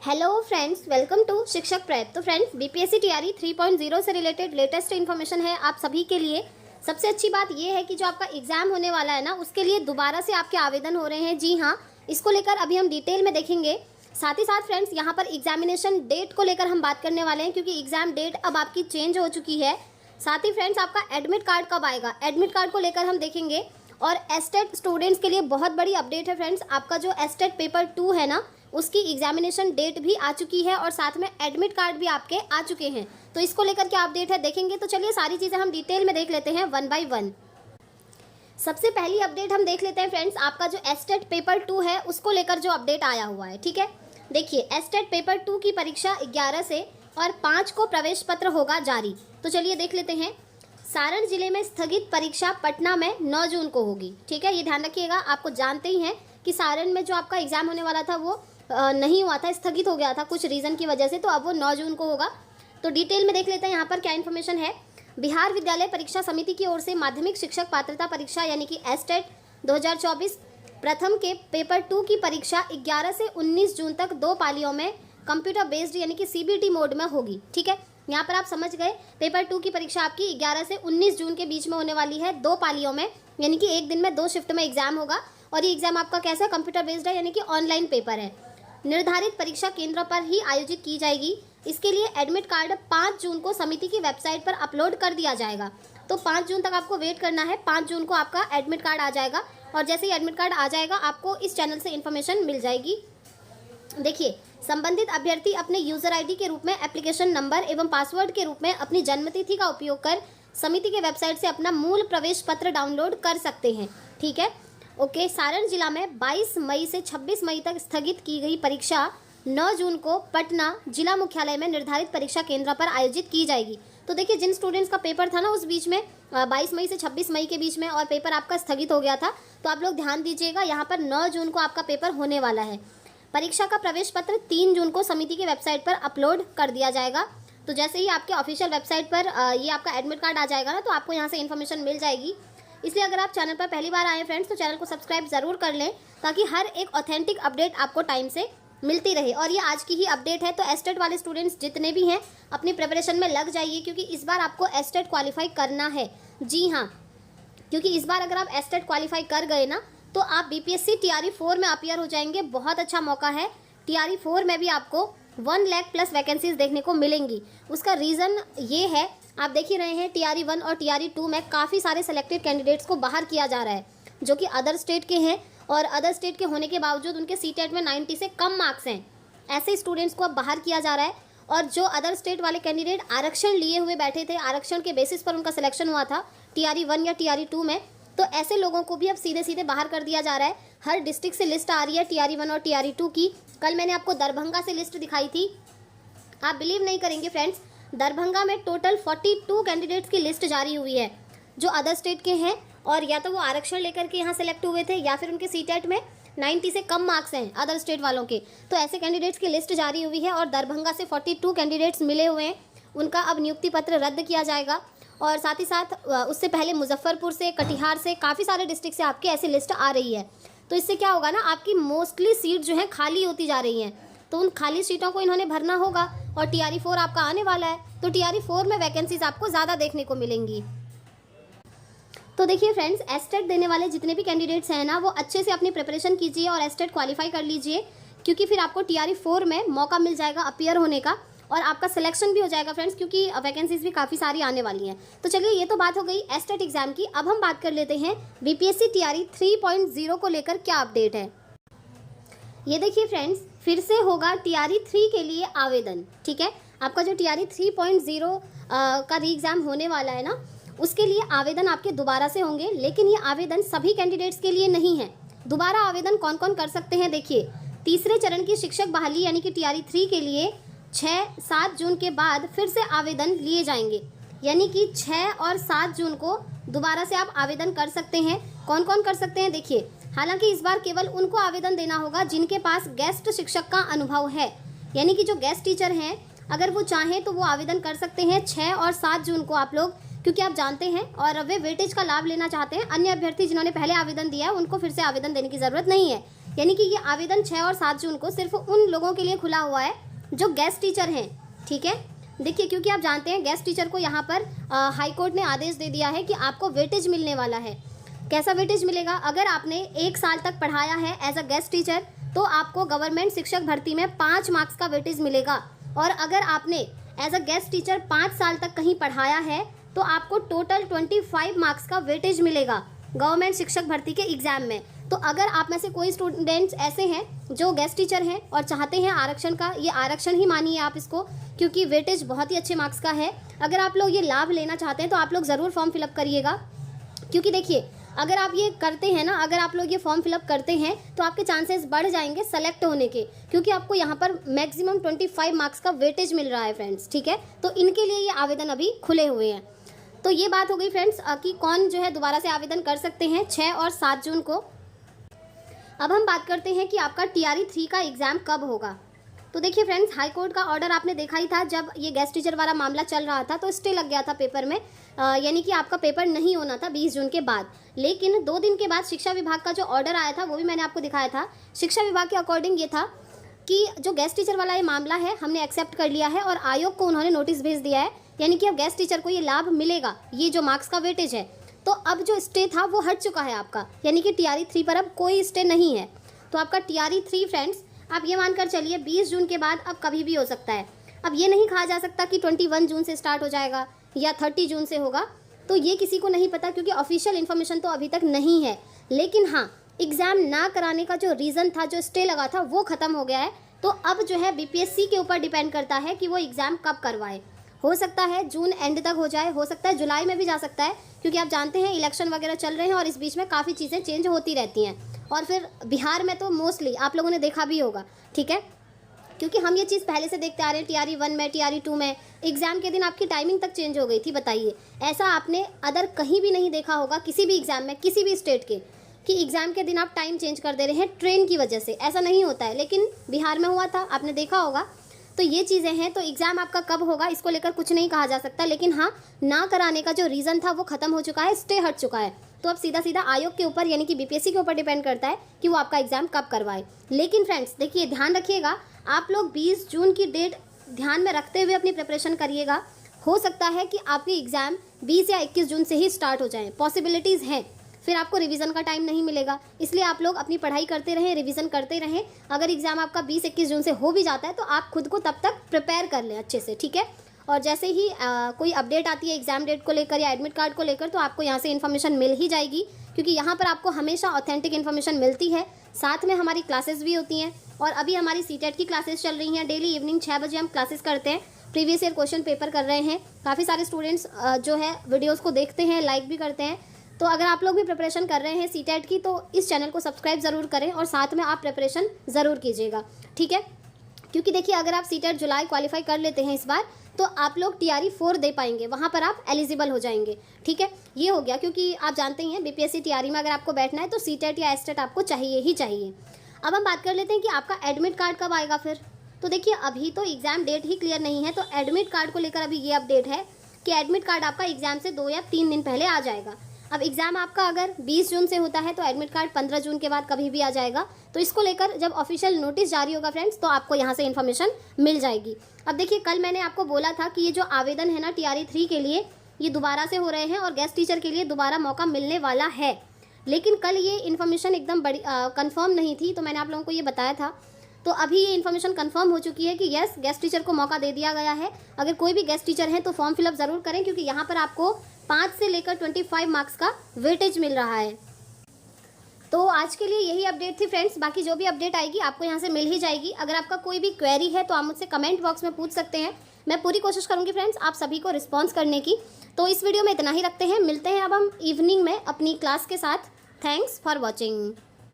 Hello friends, welcome to शिक्षक prep. तो friends, BPSC TRE 3.0 से रिलेटेड लेटेस्ट इन्फॉर्मेशन है आप सभी के लिए। सबसे अच्छी बात यह है कि जो आपका एग्जाम होने वाला है ना, उसके लिए दोबारा से आपके आवेदन हो रहे हैं। जी हाँ, इसको लेकर अभी हम डिटेल में देखेंगे। साथ ही साथ फ्रेंड्स, यहाँ पर एग्जामिनेशन डेट को लेकर हम बात करने वाले हैं, क्योंकि एग्जाम डेट अब आपकी चेंज हो चुकी है। साथ ही फ्रेंड्स, आपका एडमिट कार्ड कब आएगा, एडमिट कार्ड को लेकर हम देखेंगे। और एस्टेट स्टूडेंट्स के लिए बहुत बड़ी अपडेट है फ्रेंड्स, आपका जो एस्टेट पेपर 2 है ना, उसकी एग्जामिनेशन डेट भी आ चुकी है और साथ में एडमिट कार्ड भी आपके आ चुके हैं। तो इसको लेकर क्या अपडेट है देखेंगे। तो चलिए सारी चीज़ें हम डिटेल में देख लेते हैं वन बाय वन। सबसे पहली अपडेट हम देख लेते हैं फ्रेंड्स, आपका जो एस्टेट पेपर 2 है उसको लेकर जो अपडेट आया हुआ है। ठीक है, देखिए एस्टेट पेपर 2 की परीक्षा 11 से और 5 को प्रवेश पत्र होगा जारी। तो चलिए देख लेते हैं। सारण जिले में स्थगित परीक्षा पटना में 9 जून को होगी। ठीक है, ये ध्यान रखिएगा। आपको जानते ही हैं कि सारण में जो आपका एग्जाम होने वाला था वो नहीं हुआ था, स्थगित हो गया था कुछ रीज़न की वजह से, तो अब वो 9 जून को होगा। तो डिटेल में देख लेते हैं यहाँ पर क्या इन्फॉर्मेशन है। बिहार विद्यालय परीक्षा समिति की ओर से माध्यमिक शिक्षक पात्रता परीक्षा यानी कि एस्टेट 2024 प्रथम के पेपर 2 की परीक्षा 11 से 19 जून तक 2 पालियों में कंप्यूटर बेस्ड यानी कि सीबीटी मोड में होगी। ठीक है, यहाँ पर आप समझ गए, पेपर 2 की परीक्षा आपकी 11 से 19 जून के बीच में होने वाली है, 2 पालियों में, यानी कि एक दिन में 2 शिफ्ट में एग्जाम होगा। और ये एग्जाम आपका कैसा कंप्यूटर बेस्ड है, यानी कि ऑनलाइन पेपर है। निर्धारित परीक्षा केंद्रों पर ही आयोजित की जाएगी। इसके लिए एडमिट कार्ड 5 जून को समिति की वेबसाइट पर अपलोड कर दिया जाएगा। तो 5 जून तक आपको वेट करना है। 5 जून को आपका एडमिट कार्ड आ जाएगा और जैसे ही एडमिट कार्ड आ जाएगा आपको इस चैनल से इन्फॉर्मेशन मिल जाएगी। देखिए, संबंधित अभ्यर्थी अपने यूजर आईडी के रूप में एप्लीकेशन नंबर एवं पासवर्ड के रूप में अपनी जन्मतिथि का उपयोग कर समिति के वेबसाइट से अपना मूल प्रवेश पत्र डाउनलोड कर सकते हैं। ठीक है, ओके। सारण जिला में 22 मई से 26 मई तक स्थगित की गई परीक्षा 9 जून को पटना जिला मुख्यालय में निर्धारित परीक्षा केंद्र पर आयोजित की जाएगी। तो देखिए, जिन स्टूडेंट्स का पेपर था ना उस बीच में 22 मई से 26 मई के बीच में और पेपर आपका स्थगित हो गया था, तो आप लोग ध्यान दीजिएगा, यहाँ पर 9 जून को आपका पेपर होने वाला है। परीक्षा का प्रवेश पत्र 3 जून को समिति की वेबसाइट पर अपलोड कर दिया जाएगा। तो जैसे ही आपके ऑफिशियल वेबसाइट पर ये आपका एडमिट कार्ड आ जाएगा ना, तो आपको यहाँ से इन्फॉर्मेशन मिल जाएगी। इसलिए अगर आप चैनल पर पहली बार आए फ्रेंड्स, तो चैनल को सब्सक्राइब जरूर कर लें, ताकि हर एक ऑथेंटिक अपडेट आपको टाइम से मिलती रहे। और ये आज की ही अपडेट है, तो एस्टेट वाले स्टूडेंट्स जितने भी हैं अपनी प्रिपरेशन में लग जाइए, क्योंकि इस बार आपको एस्टेट क्वालिफाई करना है। जी हाँ, क्योंकि इस बार अगर आप एस्टेट क्वालिफाई कर गए ना, तो आप बीपीएससी टीआरई 4 में अपीयर हो जाएंगे। बहुत अच्छा मौका है। टीआरई 4 में भी आपको 1 लाख प्लस वैकेंसीज देखने को मिलेंगी। उसका रीज़न ये है, आप देख ही रहे हैं, टीआरई 1 और टीआरई 2 में काफ़ी सारे सेलेक्टेड कैंडिडेट्स को बाहर किया जा रहा है, जो कि अदर स्टेट के हैं और अदर स्टेट के होने के बावजूद उनके सीटेट में 90 से कम मार्क्स हैं। ऐसे स्टूडेंट्स को अब बाहर किया जा रहा है। और जो अदर स्टेट वाले कैंडिडेट आरक्षण लिए हुए बैठे थे, आरक्षण के बेसिस पर उनका सिलेक्शन हुआ था टीआरई 1 या टीआरई 2 में, तो ऐसे लोगों को भी अब सीधे सीधे बाहर कर दिया जा रहा है। हर डिस्ट्रिक्ट से लिस्ट आ रही है टीआरई 1 और टीआरई 2 की। कल मैंने आपको दरभंगा से लिस्ट दिखाई थी। आप बिलीव नहीं करेंगे फ्रेंड्स, दरभंगा में टोटल 42 कैंडिडेट्स की लिस्ट जारी हुई है, जो अदर स्टेट के हैं और या तो वो आरक्षण लेकर के यहाँ सेलेक्ट हुए थे या फिर उनके सीटेट में 90 से कम मार्क्स हैं अदर स्टेट वालों के। तो ऐसे कैंडिडेट्स की लिस्ट जारी हुई है और दरभंगा से 42 कैंडिडेट्स मिले हुए हैं। उनका अब नियुक्ति पत्र रद्द किया जाएगा। और साथ ही साथ उससे पहले मुजफ्फरपुर से, कटिहार से, काफ़ी सारे डिस्ट्रिक्ट से आपके ऐसी लिस्ट आ रही है। तो इससे क्या होगा ना, आपकी मोस्टली सीट जो है खाली होती जा रही हैं, तो उन खाली सीटों को इन्होंने भरना होगा। और टीआरई 4 आपका आने वाला है, तो टीआरई 4 में वैकेंसीज आपको ज़्यादा देखने को मिलेंगी। तो देखिए फ्रेंड्स, एस्टेट देने वाले जितने भी कैंडिडेट्स हैं ना, वो अच्छे से अपनी प्रिपरेशन कीजिए और एस्टेट क्वालिफाई कर लीजिए, क्योंकि फिर आपको टीआरई 4 में मौका मिल जाएगा अपीयर होने का और आपका सिलेक्शन भी हो जाएगा फ्रेंड्स, क्योंकि वैकेंसीज भी काफ़ी सारी आने वाली हैं। तो चलिए, ये तो बात हो गई एस्टेट एग्जाम की। अब हम बात कर लेते हैं बीपीएससी टीआरई 3.0 को लेकर क्या अपडेट है। ये देखिए फ्रेंड्स, फिर से होगा टीआरई 3 के लिए आवेदन। ठीक है, आपका जो टीआरई 3.0 का री एग्ज़ाम होने वाला है ना, उसके लिए आवेदन आपके दोबारा से होंगे। लेकिन ये आवेदन सभी कैंडिडेट्स के लिए नहीं है। दोबारा आवेदन कौन कौन कर सकते हैं, देखिए, तीसरे चरण की शिक्षक बहाली यानी कि टीआरई 3 के लिए 6-7 जून के बाद फिर से आवेदन लिए जाएंगे, यानी कि 6 और 7 जून को दोबारा से आप आवेदन कर सकते हैं। कौन कौन कर सकते हैं, देखिए, हालांकि इस बार केवल उनको आवेदन देना होगा जिनके पास गेस्ट शिक्षक का अनुभव है, यानी कि जो गेस्ट टीचर हैं, अगर वो चाहें तो वो आवेदन कर सकते हैं 6 और 7 जून को आप लोग, क्योंकि आप जानते हैं और वे वेटेज का लाभ लेना चाहते हैं। अन्य अभ्यर्थी जिन्होंने पहले आवेदन दिया है उनको फिर से आवेदन देने की ज़रूरत नहीं है, यानी कि ये आवेदन 6 और 7 जून को सिर्फ उन लोगों के लिए खुला हुआ है जो गेस्ट टीचर हैं, ठीक है। देखिए, क्योंकि आप जानते हैं गेस्ट टीचर को यहाँ पर हाई कोर्ट ने आदेश दे दिया है कि आपको वेटेज मिलने वाला है। कैसा वेटेज मिलेगा? अगर आपने 1 साल तक पढ़ाया है एज अ गेस्ट टीचर तो आपको गवर्नमेंट शिक्षक भर्ती में 5 मार्क्स का वेटेज मिलेगा, और अगर आपने एज अ गेस्ट टीचर 5 साल तक कहीं पढ़ाया है तो आपको टोटल 25 मार्क्स का वेटेज मिलेगा गवर्नमेंट शिक्षक भर्ती के एग्जाम में। तो अगर आप में से कोई स्टूडेंट्स ऐसे हैं जो गेस्ट टीचर हैं और चाहते हैं आरक्षण का, ये आरक्षण ही मानिए आप इसको, क्योंकि वेटेज बहुत ही अच्छे मार्क्स का है। अगर आप लोग ये लाभ लेना चाहते हैं तो आप लोग ज़रूर फॉर्म फिलअप करिएगा, क्योंकि देखिए अगर आप ये करते हैं ना, अगर आप लोग ये फॉर्म फिलअप करते हैं तो आपके चांसेस बढ़ जाएंगे सेलेक्ट होने के, क्योंकि आपको यहाँ पर मैक्सिमम 25 मार्क्स का वेटेज मिल रहा है फ्रेंड्स, ठीक है। तो इनके लिए ये आवेदन अभी खुले हुए हैं। तो ये बात हो गई फ्रेंड्स कि कौन जो है दोबारा से आवेदन कर सकते हैं 6 और 7 जून को। अब हम बात करते हैं कि आपका TRE 3 का एग्ज़ाम कब होगा। तो देखिए फ्रेंड्स, हाई कोर्ट का ऑर्डर आपने देखा ही था, जब ये गेस्ट टीचर वाला मामला चल रहा था तो स्टे लग गया था पेपर में, यानी कि आपका पेपर नहीं होना था 20 जून के बाद। लेकिन 2 दिन के बाद शिक्षा विभाग का जो ऑर्डर आया था वो भी मैंने आपको दिखाया था। शिक्षा विभाग के अकॉर्डिंग ये था कि जो गेस्ट टीचर वाला ये मामला है हमने एक्सेप्ट कर लिया है और आयोग को उन्होंने नोटिस भेज दिया है, यानी कि अब गेस्ट टीचर को ये लाभ मिलेगा, ये जो मार्क्स का वेटेज है। तो अब जो स्टे था वो हट चुका है आपका, यानी कि TRE 3 पर अब कोई स्टे नहीं है। तो आपका TRE 3 फ्रेंड्स आप ये मानकर चलिए 20 जून के बाद अब कभी भी हो सकता है। अब ये नहीं कहा जा सकता कि 21 जून से स्टार्ट हो जाएगा या 30 जून से होगा, तो ये किसी को नहीं पता, क्योंकि ऑफिशियल इन्फॉर्मेशन तो अभी तक नहीं है। लेकिन हाँ, एग्ज़ाम ना कराने का जो रीज़न था, जो स्टे लगा था, वो ख़त्म हो गया है। तो अब जो है BPSC के ऊपर डिपेंड करता है कि वो एग्ज़ाम कब करवाए। हो सकता है जून एंड तक हो जाए, हो सकता है जुलाई में भी जा सकता है, क्योंकि आप जानते हैं इलेक्शन वगैरह चल रहे हैं और इस बीच में काफ़ी चीज़ें चेंज होती रहती हैं। और फिर बिहार में तो मोस्टली आप लोगों ने देखा भी होगा, ठीक है, क्योंकि हम ये चीज़ पहले से देखते आ रहे हैं। TRE 1 में, TRE 2 में एग्ज़ाम के दिन आपकी टाइमिंग तक चेंज हो गई थी। बताइए, ऐसा आपने अदर कहीं भी नहीं देखा होगा किसी भी एग्ज़ाम में, किसी भी स्टेट के, कि एग्ज़ाम के दिन आप टाइम चेंज कर दे रहे हैं ट्रेन की वजह से। ऐसा नहीं होता है, लेकिन बिहार में हुआ था, आपने देखा होगा। तो ये चीज़ें हैं। तो एग्ज़ाम आपका कब होगा इसको लेकर कुछ नहीं कहा जा सकता, लेकिन हाँ, ना कराने का जो रीज़न था वो ख़त्म हो चुका है, स्टे हट चुका है। तो अब सीधा सीधा आयोग के ऊपर, यानी कि BPSC के ऊपर डिपेंड करता है कि वो आपका एग्ज़ाम कब करवाए। लेकिन फ्रेंड्स देखिए, ध्यान रखिएगा, आप लोग 20 जून की डेट ध्यान में रखते हुए अपनी प्रिपरेशन करिएगा। हो सकता है कि आपके एग्ज़ाम 20 या 21 जून से ही स्टार्ट हो जाएँ, पॉसिबिलिटीज़ हैं। फिर आपको रिवीजन का टाइम नहीं मिलेगा, इसलिए आप लोग अपनी पढ़ाई करते रहें, रिवीजन करते रहें। अगर एग्ज़ाम आपका 20-21 जून से हो भी जाता है तो आप खुद को तब तक प्रिपेयर कर लें अच्छे से, ठीक है। और जैसे ही कोई अपडेट आती है एग्ज़ाम डेट को लेकर या एडमिट कार्ड को लेकर, तो आपको यहाँ से इन्फॉर्मेशन मिल ही जाएगी, क्योंकि यहाँ पर आपको हमेशा ऑथेंटिक इन्फॉर्मेशन मिलती है। साथ में हमारी क्लासेस भी होती हैं, और अभी हमारी CTET की क्लासेस चल रही हैं। डेली इवनिंग 6 बजे हम क्लासेस करते हैं, प्रीवियस ईयर क्वेश्चन पेपर कर रहे हैं। काफ़ी सारे स्टूडेंट्स जो है वीडियोज़ को देखते हैं, लाइक भी करते हैं। तो अगर आप लोग भी प्रिपरेशन कर रहे हैं CTET की, तो इस चैनल को सब्सक्राइब ज़रूर करें और साथ में आप प्रिपरेशन ज़रूर कीजिएगा, ठीक है। क्योंकि देखिए, अगर आप CTET जुलाई क्वालिफाई कर लेते हैं इस बार, तो आप लोग TRE 4 दे पाएंगे, वहाँ पर आप एलिजिबल हो जाएंगे, ठीक है। ये हो गया, क्योंकि आप जानते ही हैं BPSC TRE में अगर आपको बैठना है तो CTET या STET आपको चाहिए ही चाहिए। अब हम बात कर लेते हैं कि आपका एडमिट कार्ड कब आएगा फिर। तो देखिए, अभी तो एग्ज़ाम डेट ही क्लियर नहीं है, तो एडमिट कार्ड को लेकर अभी ये अपडेट है कि एडमिट कार्ड आपका एग्ज़ाम से 2 या 3 दिन पहले आ जाएगा। अब एग्ज़ाम आपका अगर 20 जून से होता है तो एडमिट कार्ड 15 जून के बाद कभी भी आ जाएगा। तो इसको लेकर जब ऑफिशियल नोटिस जारी होगा फ्रेंड्स, तो आपको यहाँ से इन्फॉर्मेशन मिल जाएगी। अब देखिए, कल मैंने आपको बोला था कि ये जो आवेदन है ना TRE 3 के लिए, ये दोबारा से हो रहे हैं और गेस्ट टीचर के लिए दोबारा मौका मिलने वाला है। लेकिन कल ये इन्फॉर्मेशन एकदम बड़ी कंफर्म नहीं थी, तो मैंने आप लोगों को ये बताया था। तो अभी ये इन्फॉर्मेशन कंफर्म हो चुकी है कि यस, गेस्ट टीचर को मौका दे दिया गया है। अगर कोई भी गेस्ट टीचर है तो फॉर्म फिलअप ज़रूर करें, क्योंकि यहाँ पर आपको 5 से लेकर 25 मार्क्स का वेटेज मिल रहा है। तो आज के लिए यही अपडेट थी फ्रेंड्स। बाकी जो भी अपडेट आएगी आपको यहाँ से मिल ही जाएगी। अगर आपका कोई भी क्वेरी है तो आप मुझसे कमेंट बॉक्स में पूछ सकते हैं। मैं पूरी कोशिश करूँगी फ्रेंड्स आप सभी को रिस्पॉन्स करने की। तो इस वीडियो में इतना ही रखते हैं, मिलते हैं अब हम इवनिंग में अपनी क्लास के साथ। Thanks for watching.